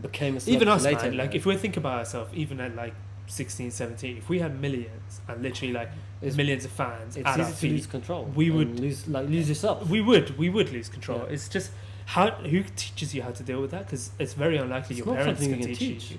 became a even us, later, man. Like if we think about ourselves, even at like 16, 17, if we had millions and literally like millions of fans, it's easy to lose control. We would lose yourself. We would lose control. Yeah. It's just who teaches you how to deal with that? Because it's very unlikely your parents can teach you.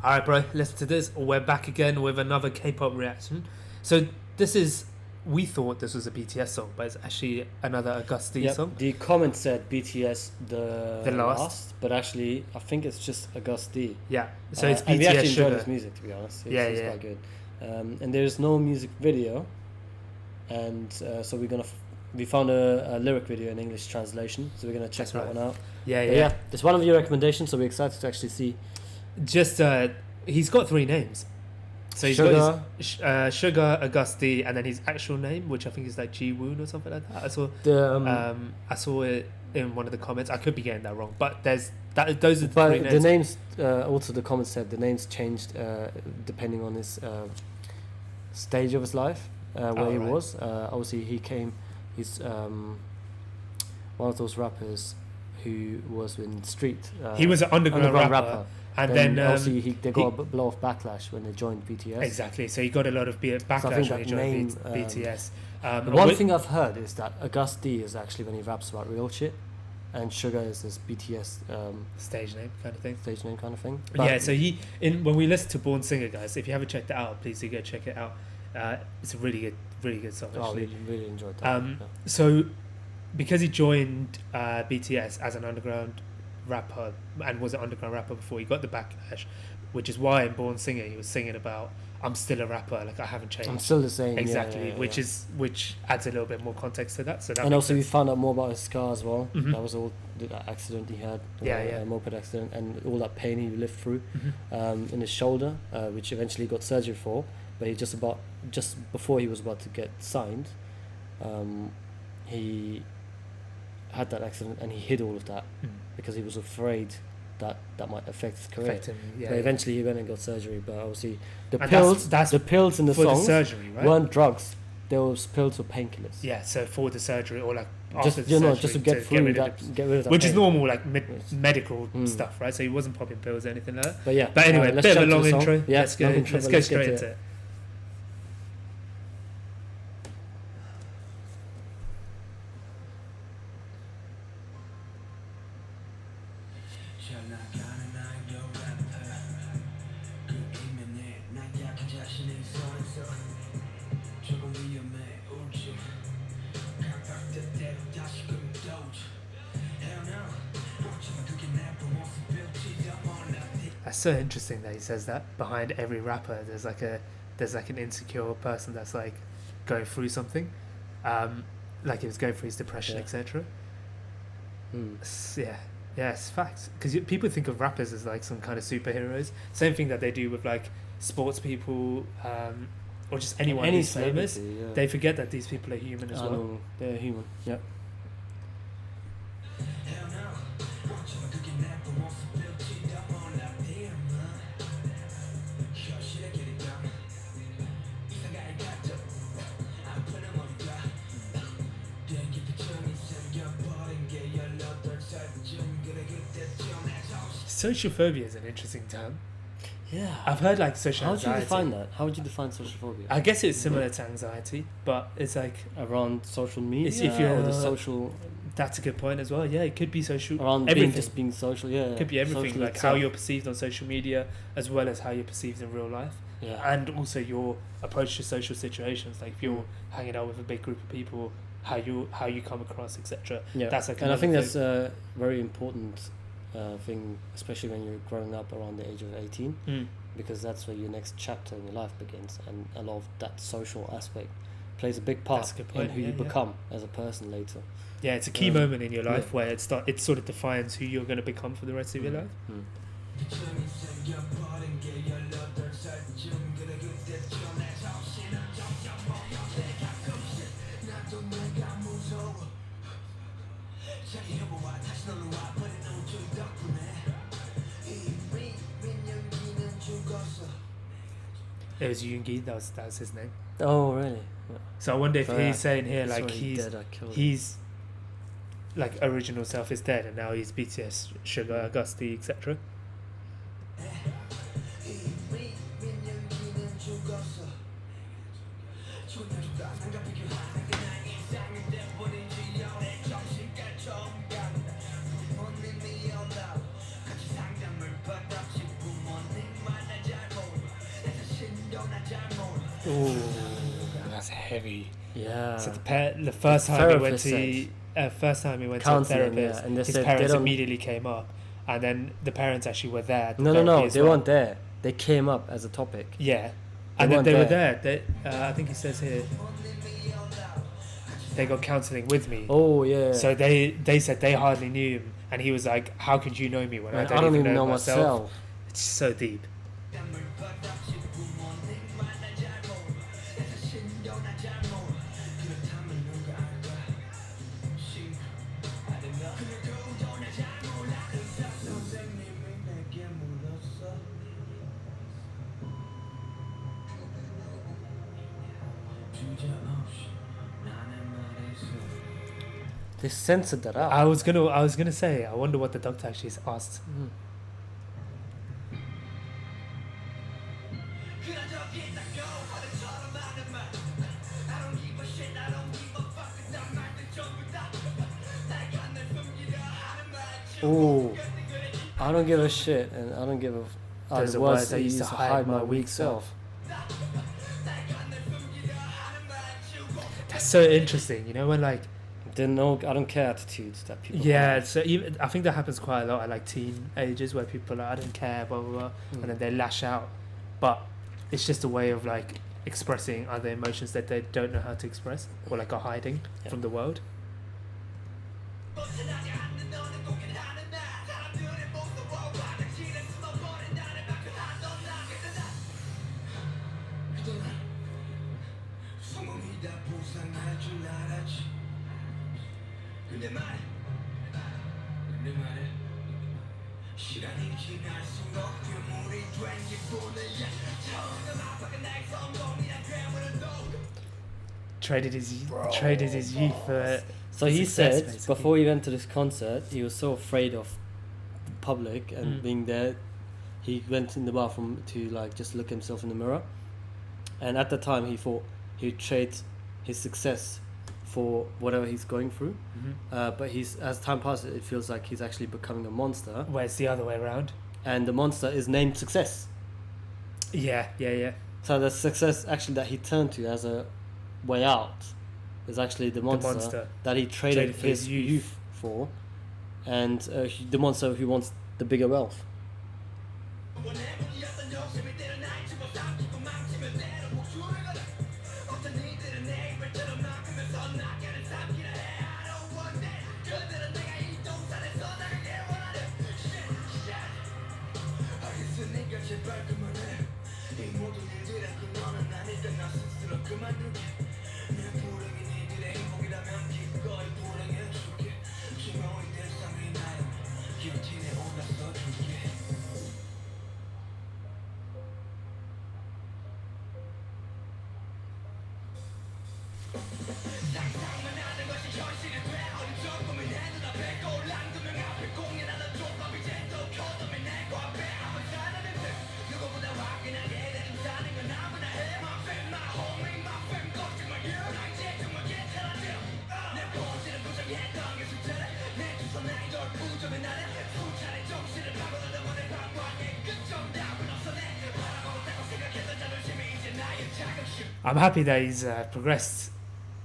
Alright, bro, listen to this. We're back again with another K-pop reaction. So we thought this was a BTS song, but it's actually another Agust D song. The comment said BTS the last, but actually I think it's just Agust D. Yeah, so it's BTS. And we actually Suga. enjoyed his music, to be honest. It's quite good. And there's no music video, and so we found a lyric video in English translation, so we're gonna check that one out. Yeah, it's one of your recommendations, so we're excited to actually see. Just he's got 3 names. So he's got his Suga, Agust D, and then his actual name, which I think is like Ji-woon or something like that. I saw it in one of the comments. I could be getting that wrong, but those are the 3 names. The names also the comments said the names changed depending on his stage of his life, where he was. Obviously he's one of those rappers who was in street. He was an underground rapper. And then obviously they got a blow of backlash when they joined BTS. Exactly, so he got a lot of backlash when he joined BTS. One thing I've heard is that Agust D is actually when he raps about real shit, and Suga is this BTS stage name kind of thing. But yeah, so when we listen to Born Singer, guys, if you haven't checked it out, please do go check it out. It's a really good song. Actually. Really enjoyed that. So because he joined BTS as an underground rapper and was an underground rapper before he got the backlash, which is why in Born Singer he was singing about I'm still a rapper, like I haven't changed. I'm still the same. Exactly, which adds a little bit more context to that. So that and also we found out more about his scar as well. Mm-hmm. That was all that accident he had, a moped accident, and all that pain he lived through in his shoulder, which eventually got surgery for. But he just before he was about to get signed, he had that accident and he hid all of that because he was afraid that might affect his career. But eventually he went and got surgery. But obviously the pills in the song surgery, right? weren't drugs. They were pills or painkillers. Yeah, so for the surgery or like just to get rid of that, which is normal, like medical stuff, right? So he wasn't popping pills or anything like that. But anyway, let's bit of a long intro. Yeah, let's go straight into it. That's so interesting that he says that. Behind every rapper, there's like an insecure person that's like going through something, like he was going through his depression, etc. It's facts. Because people think of rappers as like some kind of superheroes. Same thing that they do with like sports people, or just anyone who's famous. They forget that these people are human as well. They're human. Yeah. Social phobia is an interesting term. Yeah, I've heard like social anxiety. How would you define that? How would you define social phobia? I guess it's similar to anxiety, but it's like around social media. If you're the social. That's a good point as well. Yeah, it could be social. Around everything. Being social. Yeah, it could be everything, like how you're perceived on social media, as well as how you're perceived in real life. Yeah, and also your approach to social situations. Like if you're hanging out with a big group of people, how you come across, etc. Yeah, that's like. And I think that's a very important thing, especially when you're growing up around the age of 18, because that's where your next chapter in your life begins, and a lot of that social aspect plays a big part in who you become as a person later. Yeah, it's a key moment in your life where it sort of defines who you're going to become for the rest of your life. It was Yoongi. That was his name. Oh, really? So I wonder if So, he's saying here He's like already dead, I killed him. he's like original self is dead and now he's BTS, Suga, Agust D, etc. Ooh, that's heavy. Yeah. So the first time he went to a Counselling, therapist, yeah, and they his said parents immediately came up, and then the parents actually were there. At the therapy as they well. weren't there. They came up as a topic. Yeah, They and then weren't they were there. there. I think he says here they got counselling with me. Oh, yeah. So they said they hardly knew him, and he was like, "How could you know me when Man, I don't even know myself?" It's so deep. They censored that out. I was gonna say, I wonder what the doctor actually asked. Oh, I don't give a shit, and I don't give a. There's the a word words that they used use to to hide my weak self. self. That's so interesting, you know, when like The no, I don't care attitudes that people. yeah, have. so even, I think that happens quite a lot at like teen ages where people are like, I don't care, blah blah blah, and then they lash out, but it's just a way of like expressing other emotions that they don't know how to express or like are hiding from the world. Traded his youth for. So he success, said basically. before he went to this concert, he was so afraid of public and being there. He went in the bathroom to like just look himself in the mirror, and at the time he thought he'd trade his success for whatever he's going through. But as time passes, it feels like he's actually becoming a monster, Where it's the other way around. and the monster is named success. Yeah. So the success actually that he turned to as a way out is actually the monster, that he traded for his his youth for, and the monster who wants the bigger wealth. I'm happy that he's progressed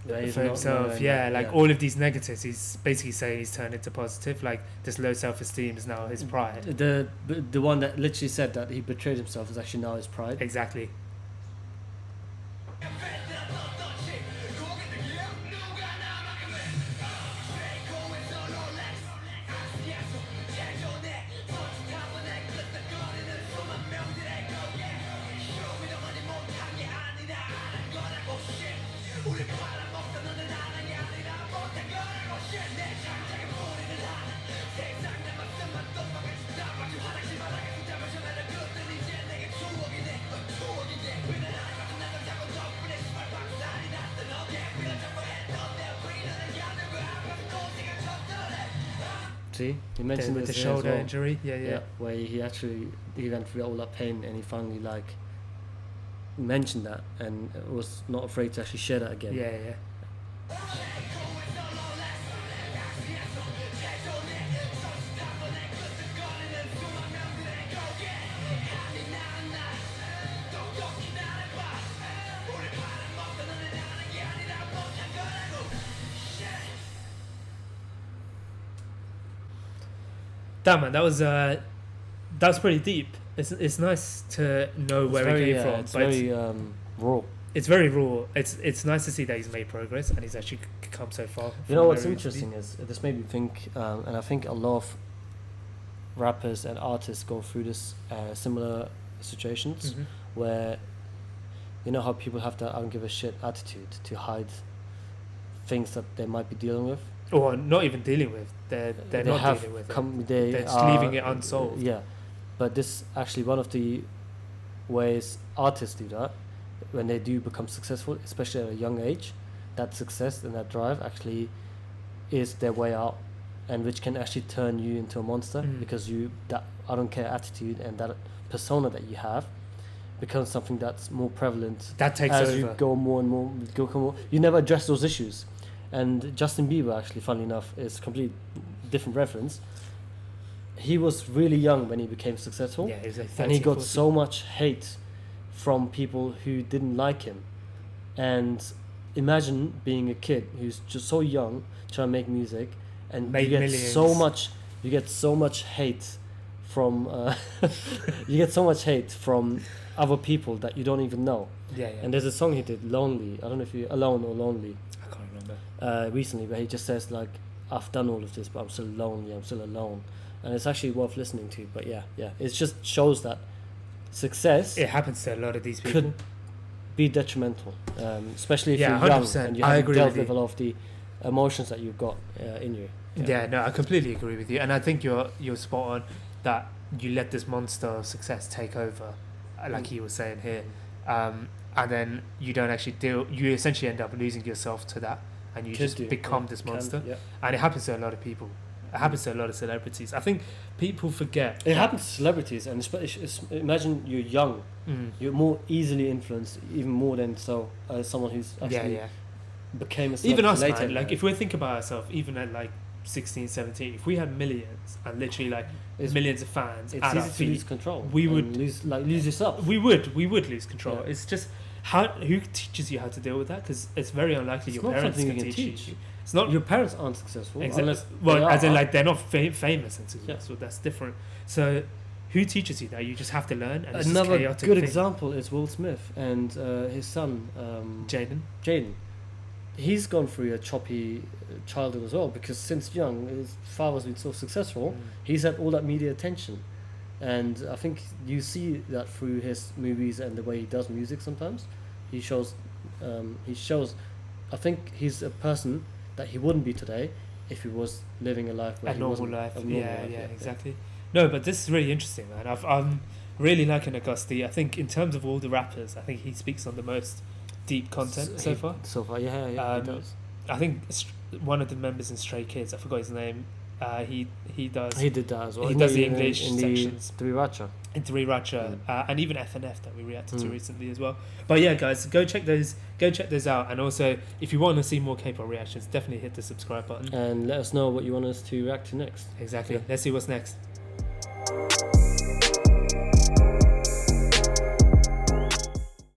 Yeah, he's for not himself. nowhere Yeah, near- like all of these negatives, he's basically saying he's turned into positive. Like this low self-esteem is now his pride. The one that literally said that he betrayed himself is actually now his pride. Exactly. See, he mentioned with the this shoulder well. injury. Yeah. Where he went through all that pain and he finally like mentioned that and was not afraid to actually share that again. Yeah. Damn, man, that was pretty deep. It's nice to know where he came from. It's very raw. It's very raw. It's nice to see that he's made progress and he's actually come so far. You know what's interesting is this made me think, and I think a lot of rappers and artists go through this similar situations where, you know how people have that I don't give a shit attitude to hide things that they might be dealing with. Or not even dealing with. They're not dealing with it. They're just leaving it unsolved. Yeah, but this actually one of the ways artists do that when they do become successful, especially at a young age. That success and that drive actually is their way out, and which can actually turn you into a monster because that I don't care attitude and that persona that you have becomes something that's more prevalent. That takes as over. you go more and more. You never address those issues. And Justin Bieber, actually, funnily enough, is a completely different reference. He was really young when he became successful. Yeah, he was like 30, and he got 40. so much hate from people who didn't like him. And imagine being a kid who's just so young, trying to make music, and you get so much hate from other people that you don't even know. Yeah. And there's a song he did, Lonely. I don't know if you Alone or Lonely. I can't remember. Recently, where he just says like, I've done all of this, but I'm still lonely, I'm still alone. And it's actually worth listening to. But yeah, it just shows that success, it happens to a lot of these people, could be detrimental, especially if you're 100%. young and you haven't dealt with a lot of the emotions that you've got in you. Yeah, no, I completely agree with you, and I think you're spot on that you let this monster of success take over, like he was saying here, and then you don't actually you essentially end up losing yourself to that, and you just become this monster. And it happens to a lot of people. It happens to a lot of celebrities. I think people forget. It happens to celebrities, and imagine you're young, you're more easily influenced, even more than someone who's actually became a celebrity. Even us, later. man, like if we think about ourselves, even at like 16, 17, if we had millions and literally like millions of fans, it's easy to lose control. We would lose yourself. We would lose control. Yeah. It's just who teaches you how to deal with that? Because it's very unlikely your parents can teach you. It's not your parents aren't successful. Exactly. Well, as in like they're not famous and successful. That's different. So who teaches you that? You just have to learn. And another good example is Will Smith and his son Jaden. He's gone through a choppy childhood as well, because since young his father's been so successful, he's had all that media attention, and I think you see that through his movies and the way he does music. Sometimes he shows I think he's a person that he wouldn't be today if he was living a life where exactly. No, but this is really interesting, man. I'm really liking Agust D. I think in terms of all the rappers, I think he speaks on the most deep content so far. He does. I think one of the members in Stray Kids, I forgot his name. He does. He did that as well. He does the English sections in 3 Racha. In 3 Racha, and even FNF that we reacted to recently as well. But yeah, guys, go check those out. And also, if you want to see more K-pop reactions, definitely hit the subscribe button and let us know what you want us to react to next. Exactly. Let's see what's next.